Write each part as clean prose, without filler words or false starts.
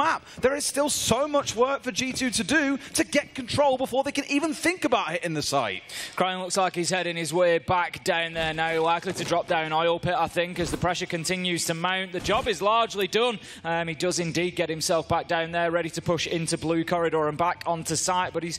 map. There is still so much work for G2 to do to get control before they can even think about hitting the site. Crane looks like he's heading his way back down there now, likely to drop down Oil Pit, I think, as the pressure continues to mount. The job is largely done. He does indeed get himself back down there, ready to push into Blue Corridor and back onto site, but he's,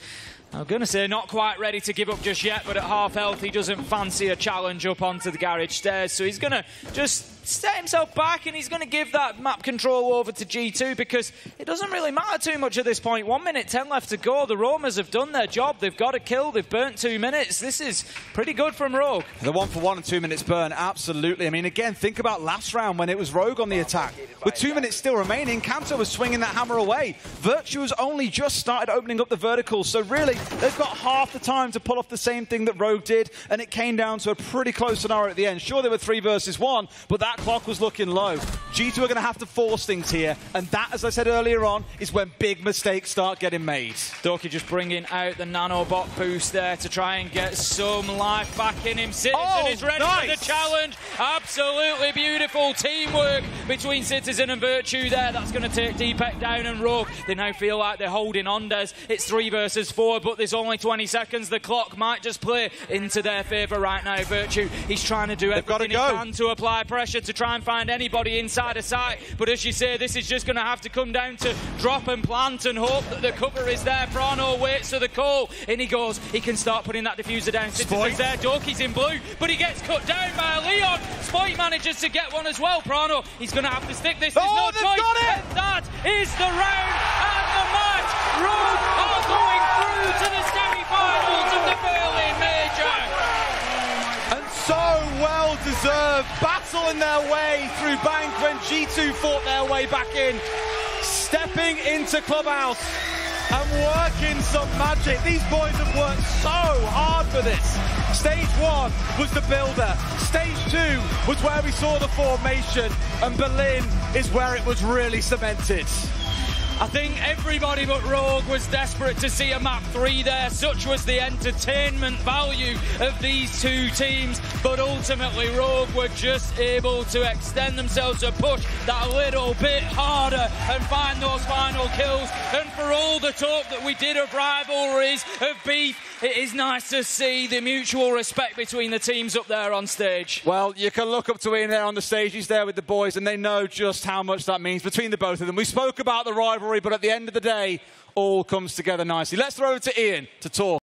I'm going to say, not quite ready to give up just yet, but at half health he doesn't fancy a challenge up onto the garage stairs, so he's going to just set himself back and he's going to give that map control over to G2 because it doesn't really matter too much at this point. 1 minute 10 left to go. The Roamers have done their job. They've got a kill. They've burnt 2 minutes. This is pretty good from Rogue. The 1-for-1 and 2 minutes burn, absolutely. I mean, again, think about last round when it was Rogue on the attack. With 2 minutes still remaining, Kanto was swinging that hammer away. Virtue has only just started opening up the verticals, so really, they've got half the time to pull off the same thing that Rogue did, and it came down to a pretty close scenario at the end. Sure, they were 3 versus 1, but that clock was looking low. G2 are going to have to force things here, and that, as I said earlier on, is when big mistakes start getting made. Doki just bringing out the nanobot boost there to try and get some life back in him. Citizen is ready for the challenge. Absolutely beautiful teamwork between Citizen and Virtue there. That's going to take Deepek down, and Rogue, they now feel like they're holding on, Des. It's 3 versus 4, but there's only 20 seconds. The clock might just play into their favour right now. Virtue, he's trying to do everything he can to apply pressure to try and find anybody inside a site, but as you say, this is just going to have to come down to drop and plant and hope that the cover is there. Prano waits for the call, in he goes. He can start putting that diffuser down. Citizen's there, Doki's in blue, but he gets cut down by Leon. Spoit manages to get one as well. Prano, he's going to have to stick this. There's no choice. And that is the round and the match. Rogue are going through to the semi-finals of the Berlin Major. And so well-deserved, battling their way through Bank when G2 fought their way back in, stepping into Clubhouse and working some magic. These boys have worked so hard for this. Stage 1 was the builder. Stage 2 was where we saw the formation, and Berlin is where it was really cemented. I think everybody but Rogue was desperate to see a map 3 there. Such was the entertainment value of these two teams. But ultimately, Rogue were just able to extend themselves to push that little bit harder and find those final kills. And for all the talk that we did of rivalries, of beef, it is nice to see the mutual respect between the teams up there on stage. Well, you can look up to Ian there on the stage. He's there with the boys, and they know just how much that means between the both of them. We spoke about the rivalry, but at the end of the day, all comes together nicely. Let's throw it to Ian to talk.